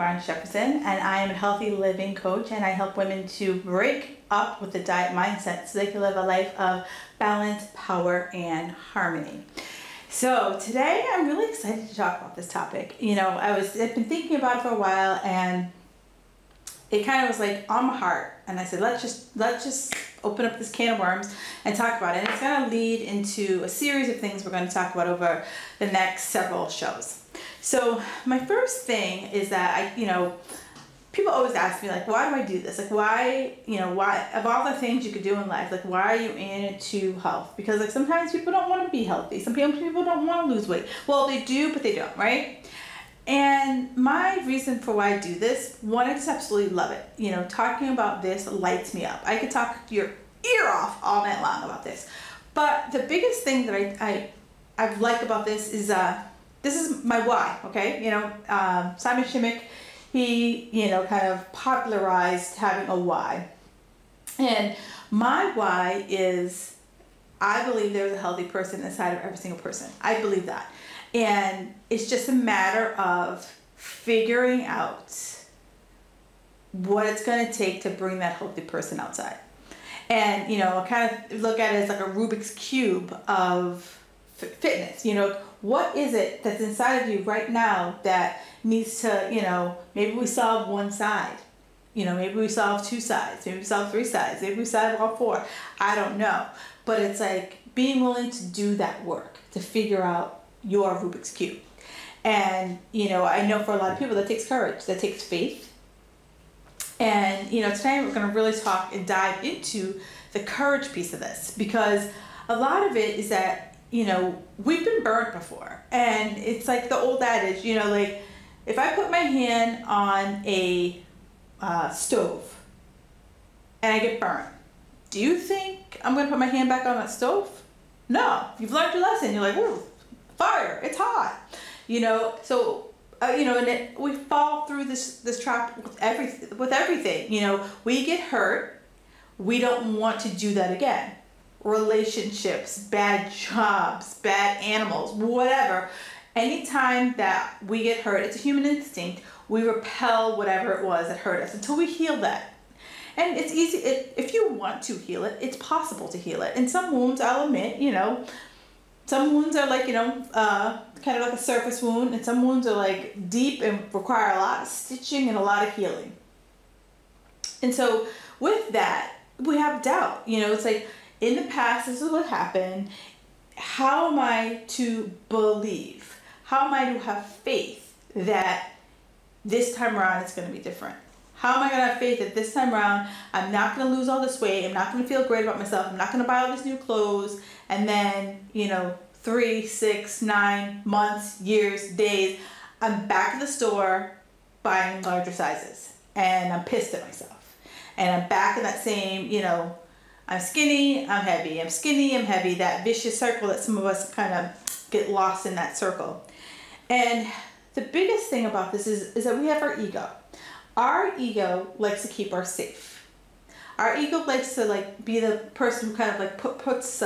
Barnes Jefferson, and I am a healthy living coach, and I help women to break up with the diet mindset so they can live a life of balance, power, and harmony. So today I'm really excited to talk about this topic. I've been thinking about it for a while, and it kind of was like on my heart, and I said, let's just open up this can of worms and talk about it. And it's going to lead into a series of things we're going to talk about over the next several shows. So my first thing is that people always ask me, like, why do I do this? Like, why of all the things you could do in life, like, why are you into health? Because like sometimes people don't want to be healthy. Some people don't want to lose weight. Well, they do, but they don't, right? And my reason for why I do this, one, I just absolutely love it. Talking about this lights me up. I could talk your ear off all night long about this. But the biggest thing that I like about this is my why, okay? Simon Sinek, he, kind of popularized having a why. And my why is, I believe there's a healthy person inside of every single person. I believe that. And it's just a matter of figuring out what it's going to take to bring that healthy person outside. And, kind of look at it as like a Rubik's Cube of fitness. What is it that's inside of you right now that needs to, maybe we solve one side. Maybe we solve two sides. Maybe we solve three sides. Maybe we solve all four. I don't know. But it's like being willing to do that work to figure out your Rubik's Cube. And, I know for a lot of people that takes courage, that takes faith. And, today we're going to really talk and dive into the courage piece of this, because a lot of it is that, we've been burnt before. And it's like the old adage, like if I put my hand on a stove and I get burnt, do you think I'm going to put my hand back on that stove? No. You've learned your lesson. You're like, ooh, fire, it's hot, and we fall through this trap with everything. We get hurt, we don't want to do that again. Relationships, bad jobs, bad animals, whatever. Anytime that we get hurt, it's a human instinct, we repel whatever it was that hurt us until we heal that. And it's easy, if you want to heal it, it's possible to heal it. And some wounds, I'll admit, some wounds are like, kind of like a surface wound, and some wounds are like deep and require a lot of stitching and a lot of healing. And so with that, we have doubt. It's like, in the past, this is what happened. How am I to believe? How am I to have faith that this time around it's going to be different? How am I going to have faith that this time around I'm not going to lose all this weight, I'm not going to feel great about myself, I'm not going to buy all these new clothes, and then, 3, 6, 9 months, years, days, I'm back at the store buying larger sizes, and I'm pissed at myself. And I'm back in that same, I'm skinny, I'm heavy, I'm skinny, I'm heavy, that vicious circle that some of us kind of get lost in that circle. And the biggest thing about this is that we have our ego. Our ego likes to keep us safe. Our ego likes to be the person who kind of puts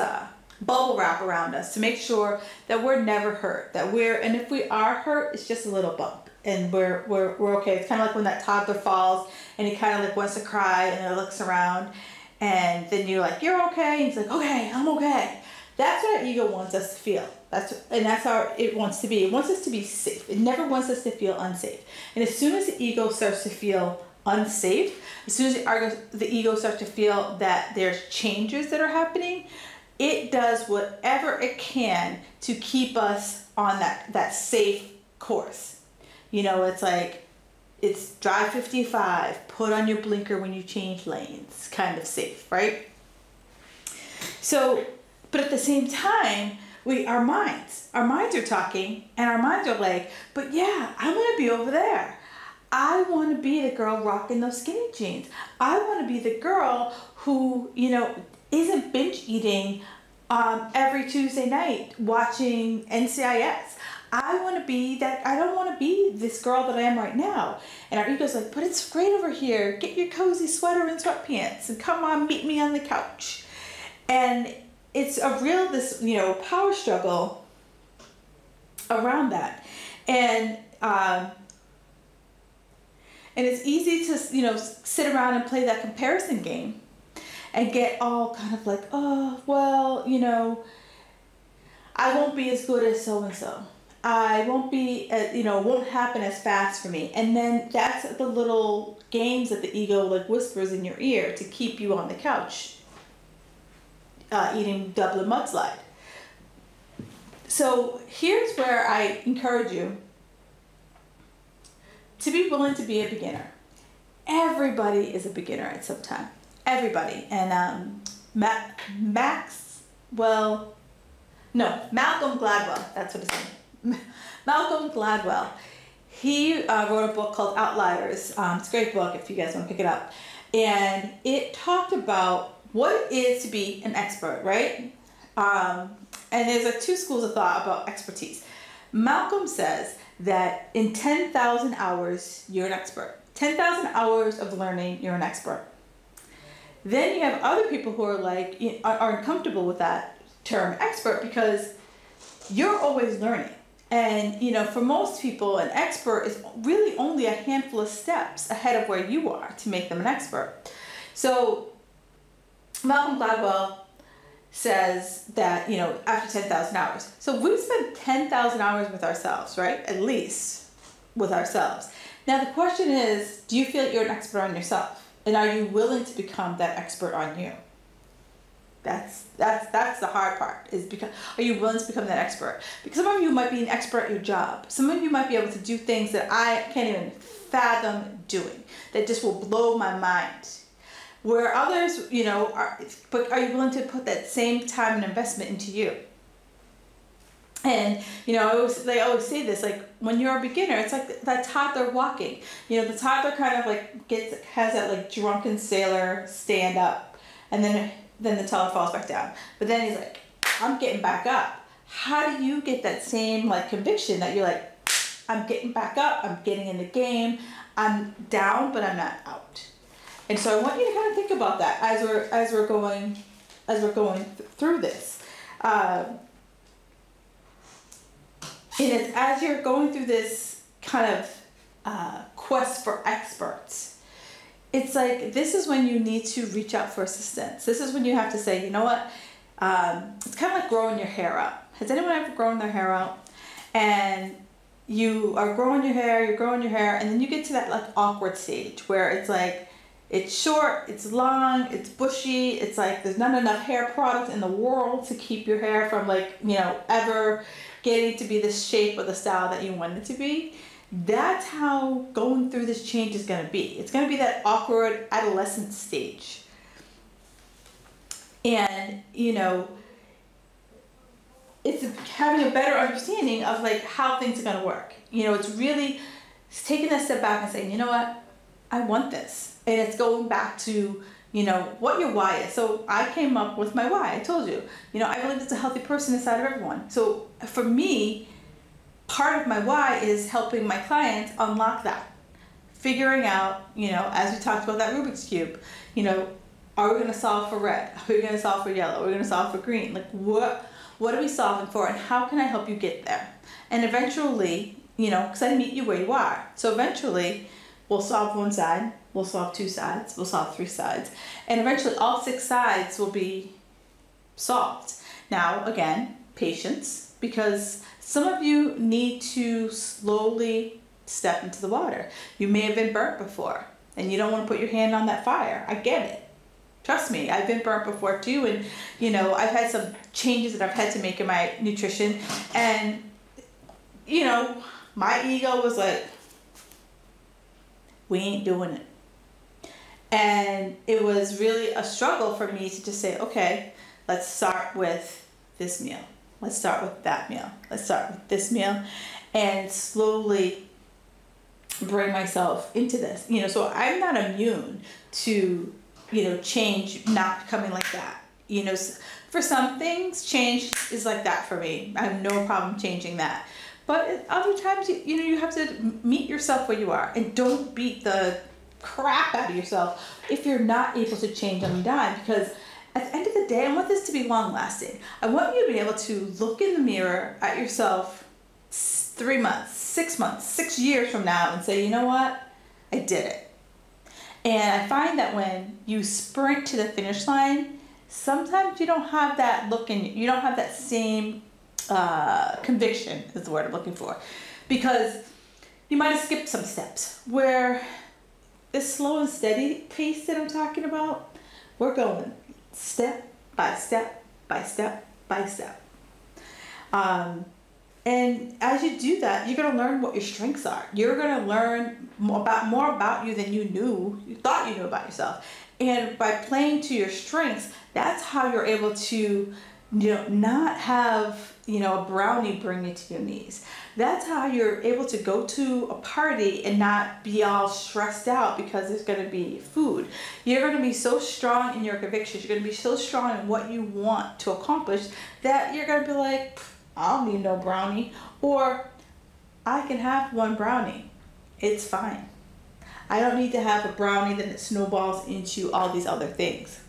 bubble wrap around us to make sure that we're never hurt, and if we are hurt, it's just a little bump and we're okay. It's kind of like when that toddler falls and he kind of wants to cry and then looks around, and then you're like, you're okay, and he's like, okay, I'm okay. That's what our ego wants us to feel. That's how it wants to be. It wants us to be safe. It never wants us to feel unsafe. And as soon as the ego starts to feel unsafe, as soon as the ego starts to feel that there's changes that are happening, it does whatever it can to keep us on that safe course. It's like, it's drive 55, put on your blinker when you change lanes, kind of safe, right? So, but at the same time, our minds are talking, and our minds are like, but yeah, I want to be over there. I want to be the girl rocking those skinny jeans. I want to be the girl who, isn't binge eating every Tuesday night watching NCIS. I want to be that. I don't want to be this girl that I am right now. And our ego's like, but it's great over here. Get your cozy sweater and sweatpants and come on, meet me on the couch. And it's a real, power struggle around that. And And it's easy to, sit around and play that comparison game and get all kind of like, oh, well, I won't be as good as so-and-so. I won't be, won't happen as fast for me. And then that's the little games that the ego like whispers in your ear to keep you on the couch, eating Dublin mudslide. So here's where I encourage you to be willing to be a beginner. Everybody is a beginner at some time. Everybody. And Malcolm Gladwell, that's what his name. Malcolm Gladwell. He wrote a book called Outliers. It's a great book if you guys want to pick it up. And it talked about what it is to be an expert, right? And there's like two schools of thought about expertise. Malcolm says that in 10,000 hours, you're an expert. 10,000 hours of learning, you're an expert. Then you have other people who are like, are uncomfortable with that term expert because you're always learning. And, for most people, an expert is really only a handful of steps ahead of where you are to make them an expert. So Malcolm Gladwell says that, after 10,000 hours. So we spend 10,000 hours with ourselves, right? At least with ourselves. Now the question is, do you feel like you're an expert on yourself? And are you willing to become that expert on you? That's the hard part, is are you willing to become that expert? Because some of you might be an expert at your job. Some of you might be able to do things that I can't even fathom doing, that just will blow my mind. Where others, but are you willing to put that same time and investment into you? And, they always say this, like when you're a beginner, it's like that toddler walking. The toddler kind of like has that like drunken sailor stand up, and then the toddler falls back down. But then he's like, I'm getting back up. How do you get that same like conviction that you're like, I'm getting back up, I'm getting in the game, I'm down, but I'm not out? And so I want you to kind of think about that as we're going through this. And it's as you're going through this kind of quest for experts, it's like this is when you need to reach out for assistance. This is when you have to say, you know what? It's kind of like growing your hair out. Has anyone ever grown their hair out? And you are growing your hair, and then you get to that like awkward stage where it's like, it's short, it's long, it's bushy, it's like there's not enough hair product in the world to keep your hair from like, ever getting to be the shape or the style that you want it to be. That's how going through this change is going to be. It's going to be that awkward adolescent stage. And, it's having a better understanding of like how things are going to work. It's taking that step back and saying, you know what? I want this. And it's going back to, what your why is. So I came up with my why. I told you, I believe it's a healthy person inside of everyone. So for me, part of my why is helping my clients unlock that. Figuring out, as we talked about that Rubik's Cube, are we going to solve for red? Are we going to solve for yellow? Are we going to solve for green? Like what are we solving for, and how can I help you get there? And eventually, because I meet you where you are. So eventually we'll solve one side, we'll solve two sides, we'll solve three sides, and eventually all 6 sides will be solved. Now, again, patience, because some of you need to slowly step into the water. You may have been burnt before, and you don't want to put your hand on that fire. I get it. Trust me, I've been burnt before too, and I've had some changes that I've had to make in my nutrition, and my ego was like, we ain't doing it. And it was really a struggle for me to just say, okay, let's start with this meal. Let's start with that meal. Let's start with this meal, and slowly bring myself into this. So I'm not immune to, change not coming like that. For some things, change is like that for me. I have no problem changing that. But at other times, you have to meet yourself where you are, and don't beat the crap out of yourself if you're not able to change on a dime. Because at the end of the day, I want this to be long lasting. I want you to be able to look in the mirror at yourself 3 months, 6 months, 6 years from now and say, you know what? I did it. And I find that when you sprint to the finish line, sometimes you don't have that look in you don't have that same conviction is the word I'm looking for, because you might have skipped some steps. Where this slow and steady pace that I'm talking about, we're going step by step by step by step. And as you do that, you're going to learn what your strengths are. You're going to learn more about you than you thought you knew about yourself. And by playing to your strengths, that's how you're able to, not have, a brownie bring you to your knees. That's how you're able to go to a party and not be all stressed out because there's going to be food. You're going to be so strong in your convictions. You're going to be so strong in what you want to accomplish that you're going to be like, I don't need no brownie, or I can have one brownie. It's fine. I don't need to have a brownie that snowballs into all these other things.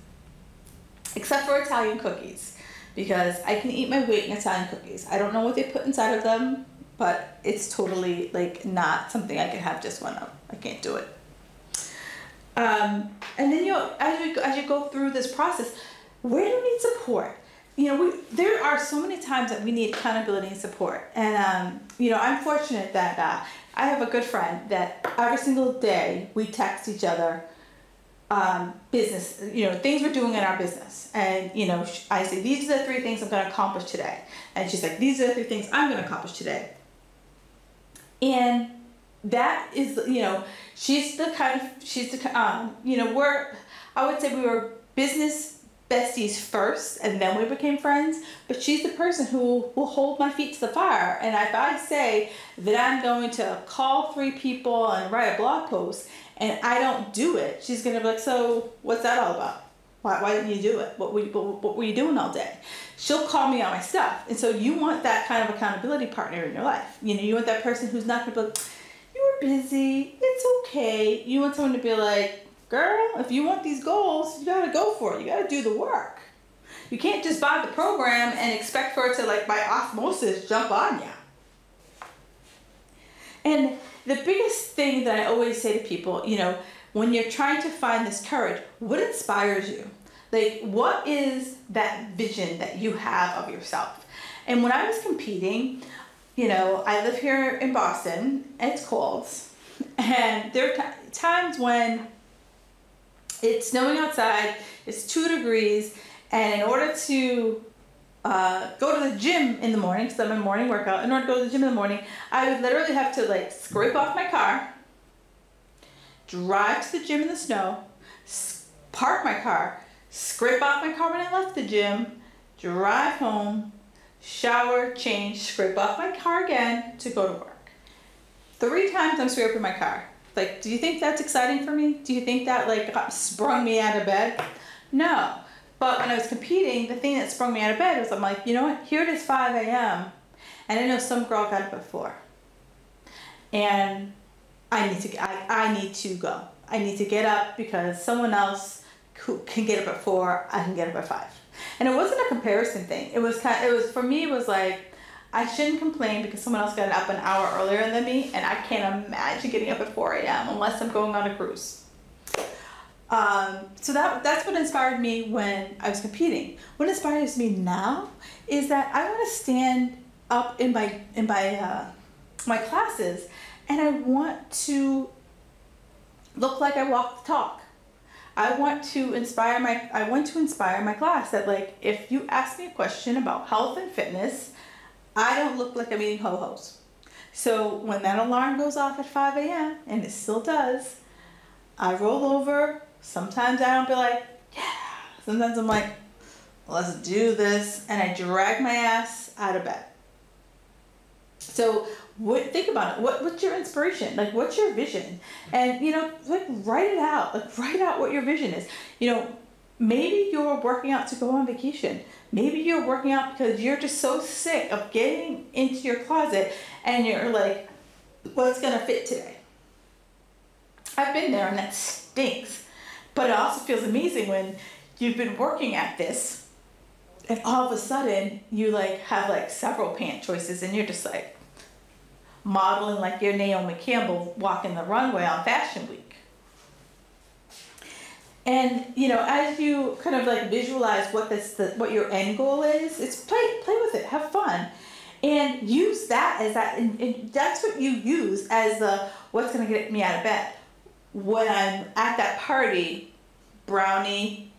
Except for Italian cookies, because I can eat my weight in Italian cookies. I don't know what they put inside of them, but it's totally not something I can have just one of. I can't do it. And then as you go through this process, where do you need support? There are so many times that we need accountability and support. And, I'm fortunate that I have a good friend that every single day we text each other business, things we're doing in our business. And, I say, these are the 3 things I'm going to accomplish today. And she's like, these are the 3 things I'm going to accomplish today. And that is, I would say we were business besties first, and then we became friends, but she's the person who will hold my feet to the fire. And if I say that I'm going to call 3 people and write a blog post and I don't do it, she's going to be like, so what's that all about? Why didn't you do it? What were you doing all day? She'll call me on my stuff. And so you want that kind of accountability partner in your life. You want that person who's not going to be like, you were busy, it's okay. You want someone to be like, girl, if you want these goals, you gotta go for it. You gotta do the work. You can't just buy the program and expect for it to by osmosis jump on you. And the biggest thing that I always say to people, when you're trying to find this courage, what inspires you? What is that vision that you have of yourself? And when I was competing, I live here in Boston, and it's cold. And there are times when it's snowing outside, it's 2 degrees, and in order to go to the gym in the morning, because I'm a morning workout, in order to go to the gym in the morning, I would literally have to scrape off my car, drive to the gym in the snow, park my car, scrape off my car when I left the gym, drive home, shower, change, scrape off my car again to go to work. 3 times I'm scraping my car. Do you think that's exciting for me? Do you think that sprung me out of bed? No. But when I was competing, the thing that sprung me out of bed was I'm like, you know what? Here it is 5 a.m. and I know some girl got up at 4. And I need to go. I need to get up because someone else who can get up at 4, I can get up at 5. And it wasn't a comparison thing. For me, it was I shouldn't complain because someone else got up an hour earlier than me, and I can't imagine getting up at 4 a.m. unless I'm going on a cruise. So that's what inspired me when I was competing. What inspires me now is that I want to stand up in my classes, and I want to look like I walk the talk. I want to inspire my class that if you ask me a question about health and fitness, I don't look like I'm eating ho-hos. So when that alarm goes off at 5 a.m., and it still does, I roll over. Sometimes I don't be like, yeah. Sometimes I'm like, let's do this. And I drag my ass out of bed. So think about it. What's your inspiration? What's your vision? And, write it out. Write out what your vision is. Maybe you're working out to go on vacation. Maybe you're working out because you're just so sick of getting into your closet and you're like, what's going to fit today? I've been there and that stinks. But it also feels amazing when you've been working at this and all of a sudden you have several pant choices and you're just like, modeling like you're Naomi Campbell walking the runway on Fashion Week. And as you kind of like visualize what your end goal is, it's play with it, have fun, and use that as that, and that's what you use as the what's gonna get me out of bed when I'm at that party. Brownie,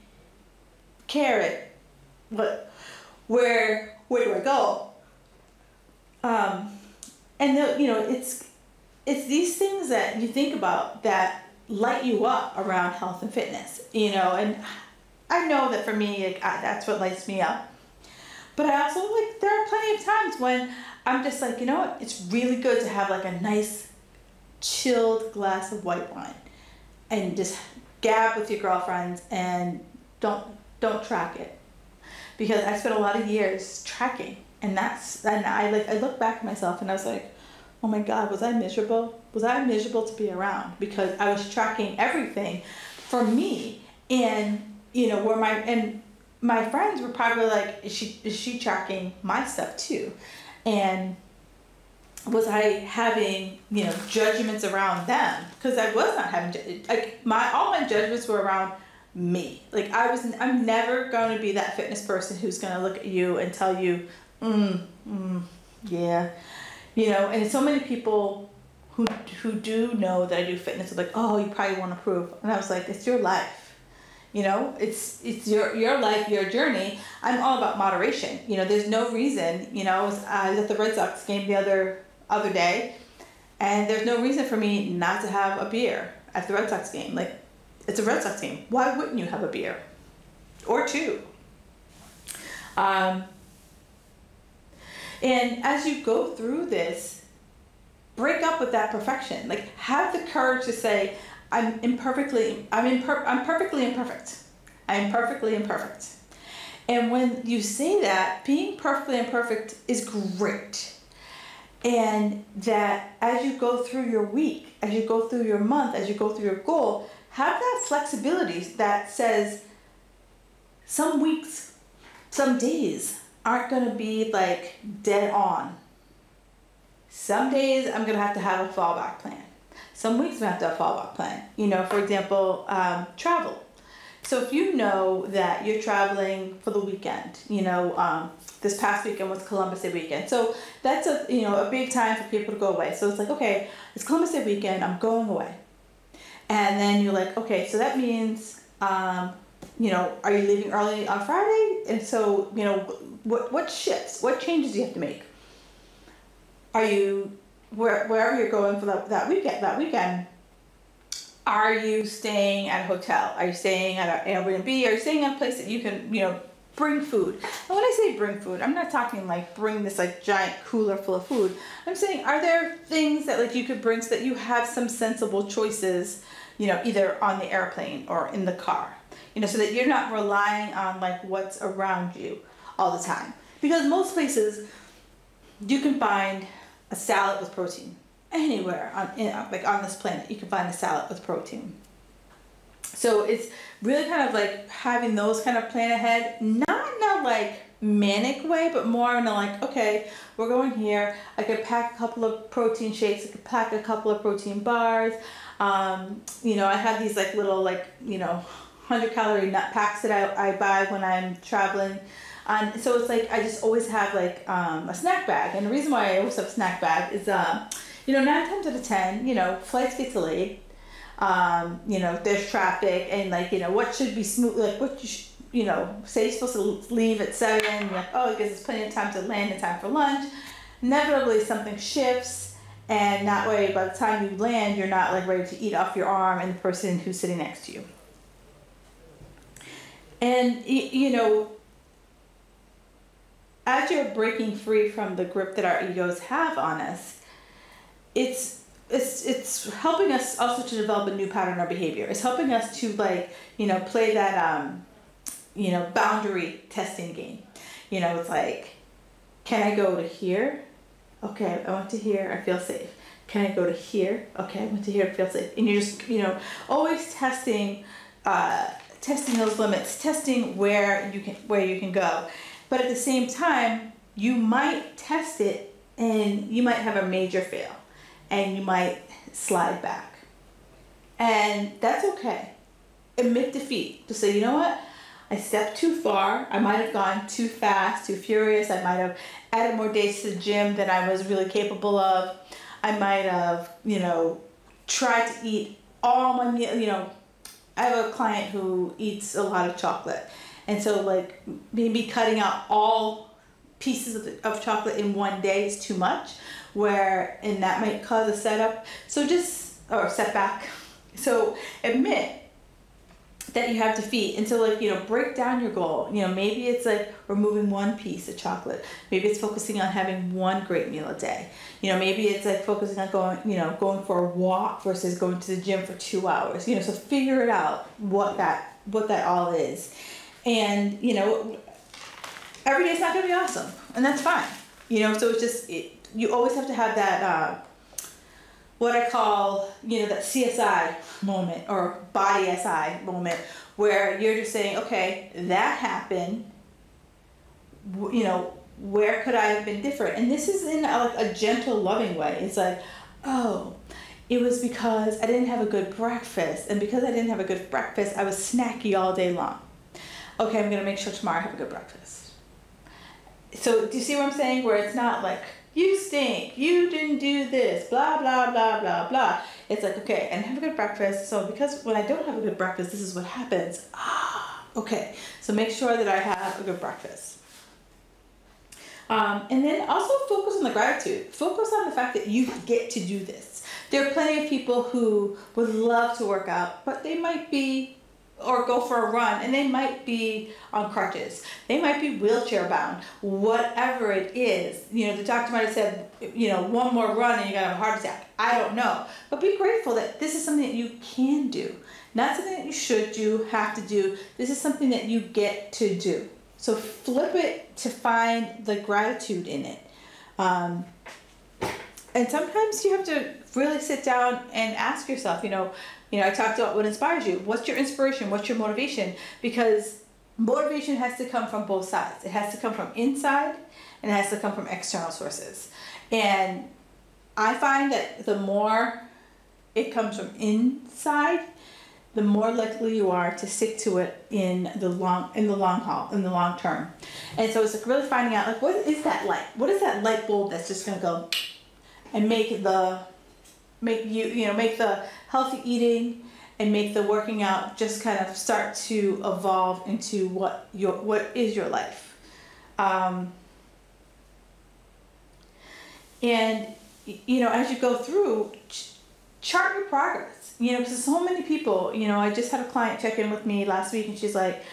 carrot, where do I go? And it's these things that you think about that light you up around health and fitness, and I know that for me, that's what lights me up. But I also, there are plenty of times when I'm just like, what, it's really good to have like a nice chilled glass of white wine and just gab with your girlfriends and don't track it, because I spent a lot of years tracking, and I look back at myself and I was like, oh my God, was I miserable? Was I miserable to be around? Because I was tracking everything for me, and my friends were probably like, is she tracking my stuff too? And was I having judgments around them? Because I was not having all my judgments were around me. I'm never going to be that fitness person who's going to look at you and tell you, yeah. And so many people who do know that I do fitness are like, oh, you probably want to prove. And I was like, it's your life. It's your life, your journey. I'm all about moderation. There's no reason, I was at the Red Sox game the other day, and there's no reason for me not to have a beer at the Red Sox game. It's a Red Sox game. Why wouldn't you have a beer? Or two? And as you go through this, break up with that perfection. Have the courage to say, I'm perfectly imperfect. I'm perfectly imperfect. And when you say that, being perfectly imperfect is great. And that as you go through your week, as you go through your month, as you go through your goal, have that flexibility that says some weeks, some days aren't going to be dead on. Some days I'm going to have a fallback plan. Some weeks I'm going to have a fallback plan. For example, travel. So if you know that you're traveling for the weekend, this past weekend was Columbus Day weekend. So that's a big time for people to go away. So it's okay, it's Columbus Day weekend, I'm going away. And then you're like, okay, so that means, are you leaving early on Friday? And so, what shifts, what changes do you have to make? Are you, wherever you're going for that weekend, are you staying at a hotel? Are you staying at an Airbnb? Are you staying at a place that you can, bring food? And when I say bring food, I'm not talking bring this giant cooler full of food. I'm saying, are there things that you could bring so that you have some sensible choices, either on the airplane or in the car, so that you're not relying on what's around you all the time. Because most places you can find a salad with protein. Anywhere on this planet, you can find a salad with protein. So it's really kind of having those kind of plan ahead, not in a manic way, but more in a okay, we're going here. I could pack a couple of protein shakes. I could pack a couple of protein bars. I have these little 100-calorie nut packs that I buy when I'm traveling. So it's I just always have a snack bag. And the reason why I always have a snack bag is 9 times out of 10, flights get delayed. There's traffic, and what should be smooth, what say you're supposed to leave at 7, oh, because there's plenty of time to land in time for lunch. Inevitably something shifts, and that way by the time you land, you're not ready to eat off your arm and the person who's sitting next to you. And as you're breaking free from the grip that our egos have on us, it's helping us also to develop a new pattern or behavior. It's helping us to play that boundary testing game. It's can I go to here? Okay, I went to here, I feel safe. Can I go to here? Okay, I went to here, I feel safe. And you're just always testing those limits, testing where you can go. But at the same time, you might test it and you might have a major fail and you might slide back. And that's okay. Admit defeat. To say, you know what? I stepped too far. I might have gone too fast, too furious. I might have added more days to the gym than I was really capable of. I might have, tried to eat all my meal, I have a client who eats a lot of chocolate. And so like maybe cutting out all pieces of chocolate in one day is too much, and that might cause a or setback. So admit that you have defeat. And so like, break down your goal. Maybe it's like removing one piece of chocolate. Maybe it's focusing on having one great meal a day. Maybe it's like focusing on going for a walk versus going to the gym for 2 hours. So figure it out what that all is. And, every day's not gonna be awesome, and that's fine. So it's just, you always have to have that, what I call, that CSI moment or body SI moment where you're just saying, okay, that happened, where could I have been different? And this is in a gentle, loving way. It's like, oh, it was because I didn't have a good breakfast, and because I didn't have a good breakfast, I was snacky all day long. Okay, I'm gonna make sure tomorrow I have a good breakfast. So do you see what I'm saying? Where it's not like, you stink, you didn't do this, blah, blah, blah, blah, blah. It's like, okay, and have a good breakfast. So because when I don't have a good breakfast, this is what happens. Okay, so make sure that I have a good breakfast. And then also focus on the gratitude. Focus on the fact that you get to do this. There are plenty of people who would love to work out, but they might be, or go for a run, and they might be on crutches. They might be wheelchair bound. Whatever it is, the doctor might have said, one more run and you're gonna have a heart attack. I don't know. But be grateful that this is something that you can do. Not something that you should do, have to do. This is something that you get to do. So flip it to find the gratitude in it. And sometimes you have to really sit down and ask yourself, I talked about what inspires you. What's your inspiration? What's your motivation? Because motivation has to come from both sides. It has to come from inside, and it has to come from external sources. And I find that the more it comes from inside, the more likely you are to stick to it in the long haul, in the long term. And so it's like really finding out, like, what is that light? What is that light bulb that's just gonna go and make the healthy eating and make the working out just kind of start to evolve into what is your life. And as you go through, chart your progress. Because so many people, I just had a client check in with me last week, and she's like,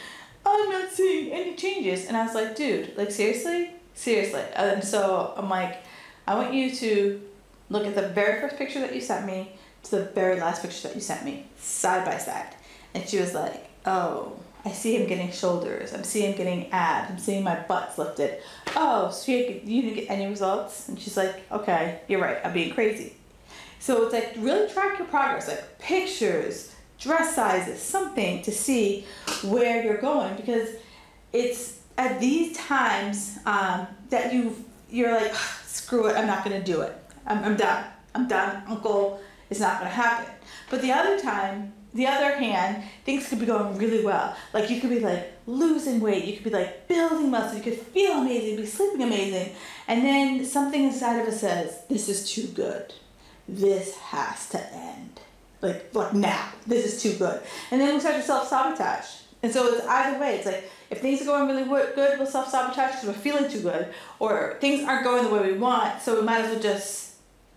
I'm not seeing any changes. And I was like, dude, like seriously? And so I'm like, I want you to look at the very first picture that you sent me to the very last picture that you sent me, side by side. And she was like, oh, I see him getting shoulders. I'm seeing him getting abs. I'm seeing my butt's lifted. Oh, so you didn't get any results? And she's like, okay, you're right. I'm being crazy. So it's like really track your progress, like pictures, dress sizes, something to see where you're going, because it's at these times that you're like, screw it, I'm not gonna do it. I'm done. Uncle, it's not gonna happen. But the other hand, things could be going really well. Like you could be like losing weight, you could be like building muscle, you could feel amazing, be sleeping amazing, and then something inside of us says, this is too good. This has to end. Like now, this is too good. And then we start to self-sabotage. And so it's either way. It's like, if things are going really good, we'll self-sabotage because we're feeling too good. Or things aren't going the way we want, so we might as well just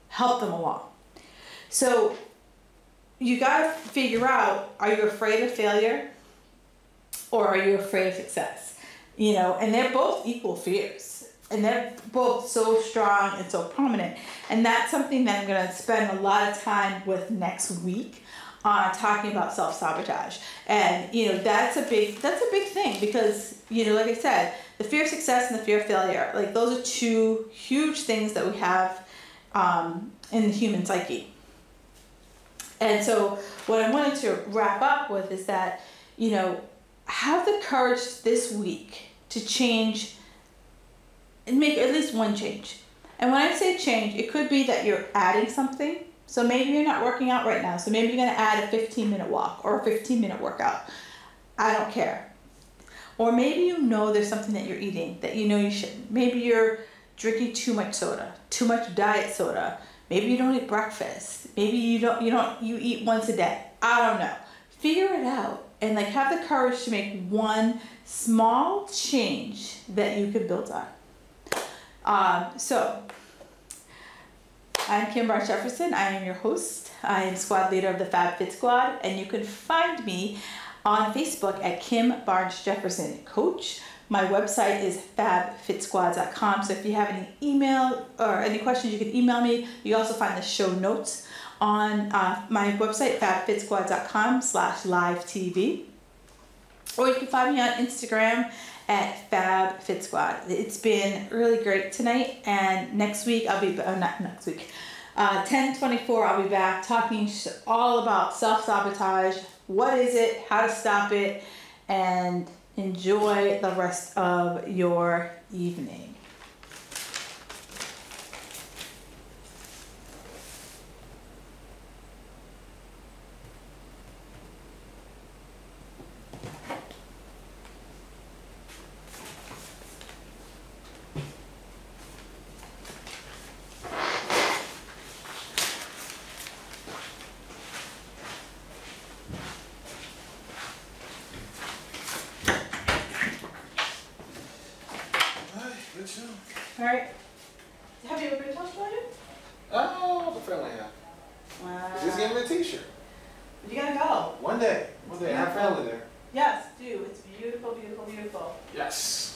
help them along. So you gotta figure out, are you afraid of failure? Or are you afraid of success? And they're both equal fears. And they're both so strong and so prominent. And that's something that I'm going to spend a lot of time with next week on talking about self-sabotage. And, that's a big thing because, like I said, the fear of success and the fear of failure, like those are two huge things that we have in the human psyche. And so what I wanted to wrap up with is that, have the courage this week to change and make at least one change. And when I say change, it could be that you're adding something. So maybe you're not working out right now. So maybe you're going to add a 15-minute walk or a 15-minute workout. I don't care. Or maybe you know there's something that you're eating that you know you shouldn't. Maybe you're drinking too much soda, too much diet soda. Maybe you don't eat breakfast. Maybe you eat once a day. I don't know. Figure it out and like have the courage to make one small change that you could build on. So I'm Kim Barnes Jefferson. I am your host. I am squad leader of the Fab Fit Squad, and you can find me on Facebook at Kim Barnes Jefferson Coach. My website is fabfitsquad.com. So if you have any email or any questions, you can email me. You also find the show notes on my website, fabfitsquad.com/live-tv. Or you can find me on Instagram at FabFitSquad. It's been really great tonight, and next week I'll be, not next week, 10/24 I'll be back talking all about self-sabotage. What is it, how to stop it, and enjoy the rest of your evening. All right. Have you ever been to Australia? Oh, the family have. Wow. Just give me a t-shirt. But you gotta go. One day. I have family there. Yes, do. It's beautiful, beautiful, beautiful. Yes.